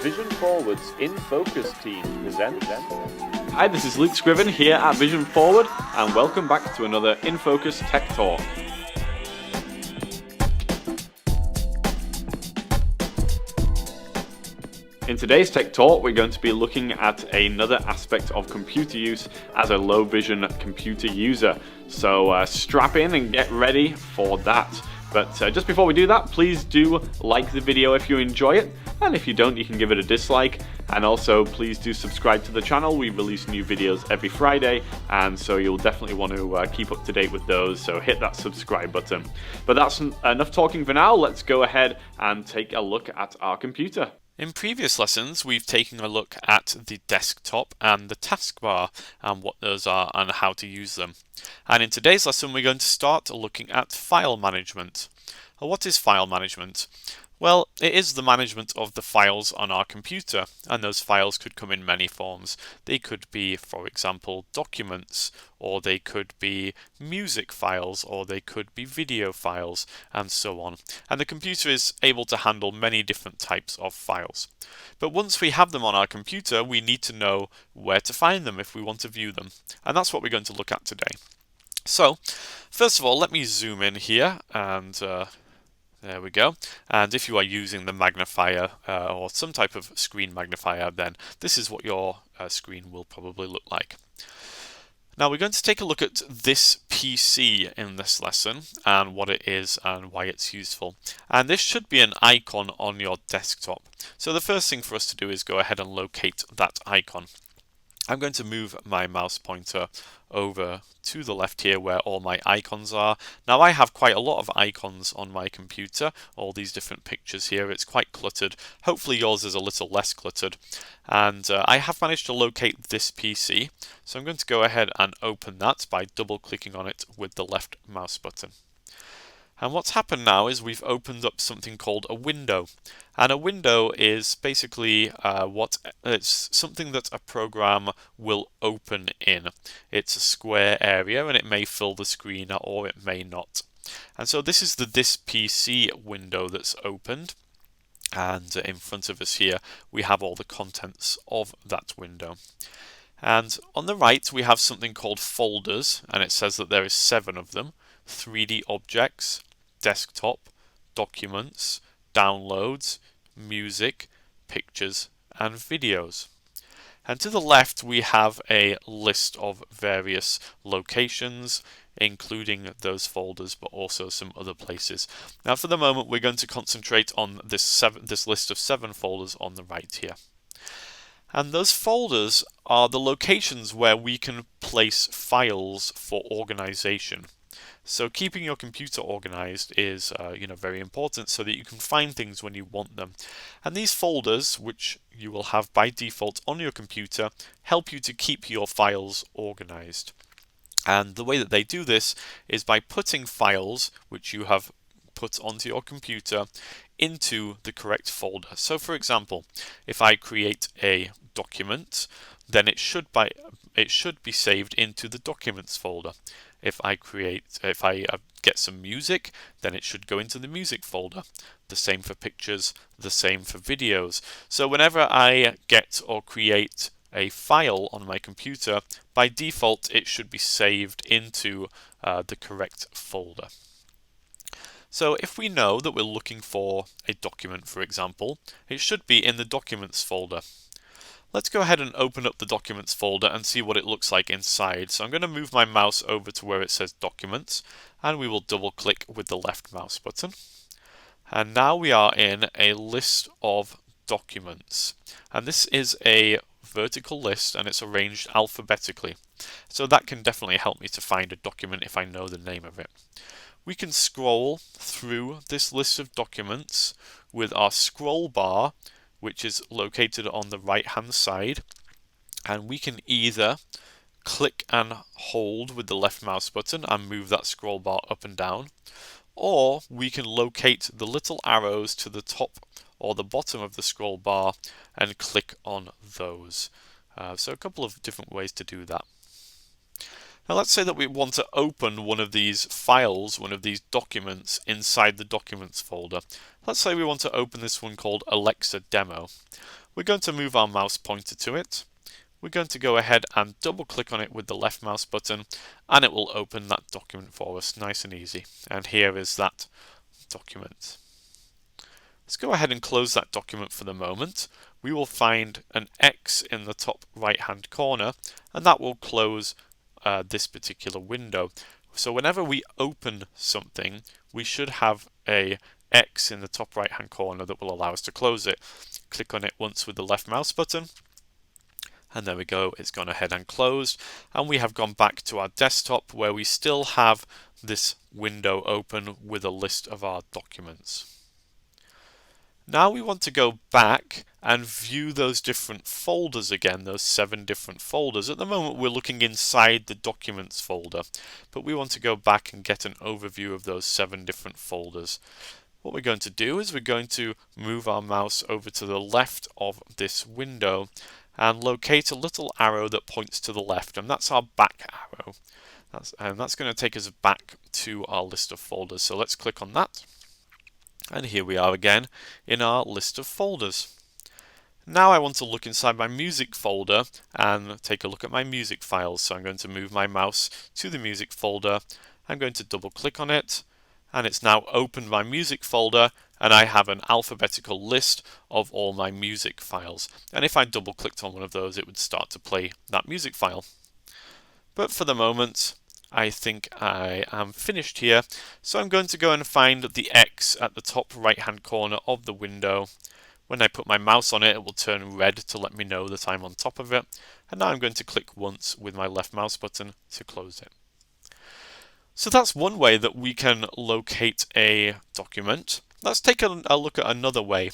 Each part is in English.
Vision Forward's In Focus team presents. Hi, this is Luke Scriven here at Vision Forward, and welcome back to another In Focus Tech Talk. In today's Tech Talk, we're going to be looking at another aspect of computer use as a low vision computer user. So strap in and get ready for that. But just before we do that, please do like the video if you enjoy it, and if you don't, you can give it a dislike. And also, please do subscribe to the channel. We release new videos every Friday, and so you'll definitely want to keep up to date with those, so hit that subscribe button. But that's enough talking for now. Let's go ahead and take a look at our computer. In previous lessons, we've taken a look at the desktop and the taskbar and what those are and how to use them. And in today's lesson, we're going to start looking at file management. What is file management? Well, it is the management of the files on our computer, and those files could come in many forms. They could be, for example, documents, or they could be music files, or they could be video files, and so on. And the computer is able to handle many different types of files. But once we have them on our computer, we need to know where to find them if we want to view them. And that's what we're going to look at today. So, first of all, let me zoom in here, and there we go. And if you are using the magnifier or some type of screen magnifier, then this is what your screen will probably look like. Now we're going to take a look at this PC in this lesson and what it is and why it's useful. And this should be an icon on your desktop. So the first thing for us to do is go ahead and locate that icon. I'm going to move my mouse pointer over to the left here where all my icons are. Now I have quite a lot of icons on my computer, all these different pictures here. It's quite cluttered. Hopefully yours is a little less cluttered. And I have managed to locate this PC. So I'm going to go ahead and open that by double clicking on it with the left mouse button. And what's happened now is we've opened up something called a window. And a window is basically it's something that a program will open in. It's a square area and it may fill the screen or it may not. And so this is this PC window that's opened. And in front of us here we have all the contents of that window. And on the right we have something called folders, and it says that there is 7 of them. 3D objects, desktop, documents, downloads, music, pictures, and videos. And to the left we have a list of various locations, including those folders, but also some other places. Now for the moment we're going to concentrate on this list of 7 folders on the right here. And those folders are the locations where we can place files for organization. So keeping your computer organized is very important so that you can find things when you want them. And these folders, which you will have by default on your computer, help you to keep your files organized. And the way that they do this is by putting files which you have put onto your computer into the correct folder. So for example, if I create a document, then it should be saved into the documents folder. If I get some music, then it should go into the music folder. The same for pictures, the same for videos. So whenever I get or create a file on my computer, by default it should be saved into the correct folder. So if we know that we're looking for a document, for example, it should be in the documents folder. Let's go ahead and open up the documents folder and see what it looks like inside. So I'm going to move my mouse over to where it says documents, and we will double click with the left mouse button. And now we are in a list of documents. And this is a vertical list and it's arranged alphabetically. So that can definitely help me to find a document if I know the name of it. We can scroll through this list of documents with our scroll bar, which is located on the right hand side, and we can either click and hold with the left mouse button and move that scroll bar up and down, or we can locate the little arrows to the top or the bottom of the scroll bar and click on those. So a couple of different ways to do that. Now let's say that we want to open one of these files, one of these documents inside the documents folder. Let's say we want to open this one called Alexa Demo. We're going to move our mouse pointer to it. We're going to go ahead and double click on it with the left mouse button, and it will open that document for us nice and easy. And here is that document. Let's go ahead and close that document for the moment. We will find an X in the top right hand corner, and that will close this particular window. So whenever we open something, we should have a X in the top right hand corner that will allow us to close it. Click on it once with the left mouse button, and there we go, it's gone ahead and closed, and we have gone back to our desktop where we still have this window open with a list of our documents. Now we want to go back and view those different folders again, those 7 different folders. At the moment we're looking inside the documents folder, but we want to go back and get an overview of those 7 different folders. What we're going to do is we're going to move our mouse over to the left of this window and locate a little arrow that points to the left, and that's our back arrow. That's going to take us back to our list of folders. So let's click on that. And here we are again in our list of folders. Now I want to look inside my music folder and take a look at my music files. So I'm going to move my mouse to the music folder. I'm going to double click on it, and it's now opened my music folder, and I have an alphabetical list of all my music files. And if I double clicked on one of those, it would start to play that music file. But for the moment, I think I am finished here, so I'm going to go and find the X at the top right hand corner of the window. When I put my mouse on it, it will turn red to let me know that I'm on top of it, and now I'm going to click once with my left mouse button to close it. So that's one way that we can locate a document. Let's take a look at another way.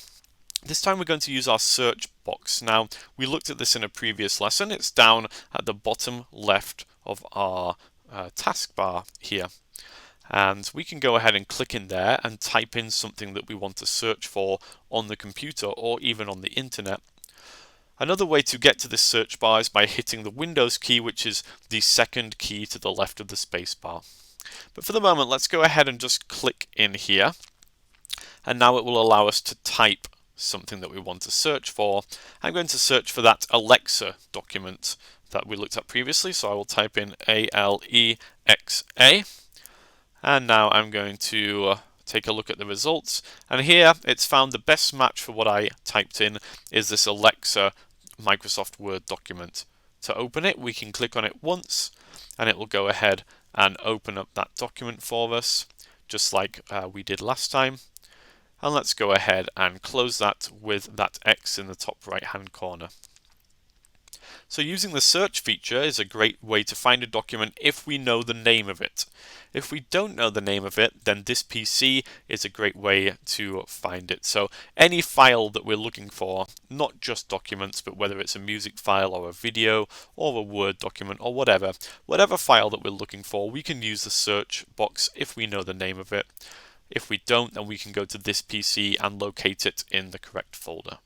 This time we're going to use our search box. Now, we looked at this in a previous lesson. It's down at the bottom left of our taskbar here, and we can go ahead and click in there and type in something that we want to search for on the computer or even on the internet. Another way to get to this search bar is by hitting the Windows key, which is the second key to the left of the space bar. But for the moment, let's go ahead and just click in here, and now it will allow us to type something that we want to search for. I'm going to search for that Alexa document that we looked at previously, so I will type in ALEXA, and now I'm going to take a look at the results, and here it's found the best match for what I typed in is this Alexa Microsoft Word document. To open it, we can click on it once, and it will go ahead and open up that document for us, just like we did last time. And let's go ahead and close that with that X in the top right hand corner. So using the search feature is a great way to find a document if we know the name of it. If we don't know the name of it, then this PC is a great way to find it. So any file that we're looking for, not just documents, but whether it's a music file or a video or a Word document or whatever file that we're looking for, we can use the search box if we know the name of it. If we don't, then we can go to this PC and locate it in the correct folder.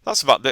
That's about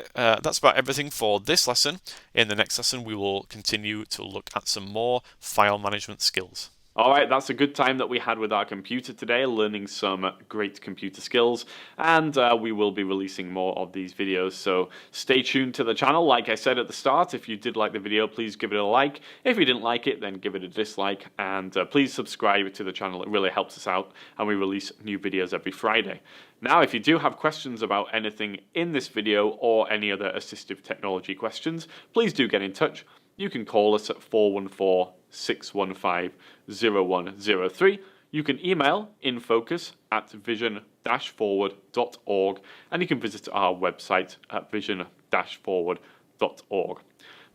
everything for this lesson. In the next lesson, we will continue to look at some more file management skills. Alright, that's a good time that we had with our computer today, learning some great computer skills, and we will be releasing more of these videos, so stay tuned to the channel. Like I said at the start, if you did like the video, please give it a like. If you didn't like it, then give it a dislike, and please subscribe to the channel. It really helps us out, and we release new videos every Friday. Now, if you do have questions about anything in this video or any other assistive technology questions, please do get in touch. You can call us at 414-615-0103. You can email infocus@vision-forward.org, and you can visit our website at vision-forward.org.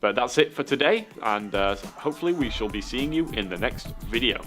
But that's it for today, and hopefully we shall be seeing you in the next video.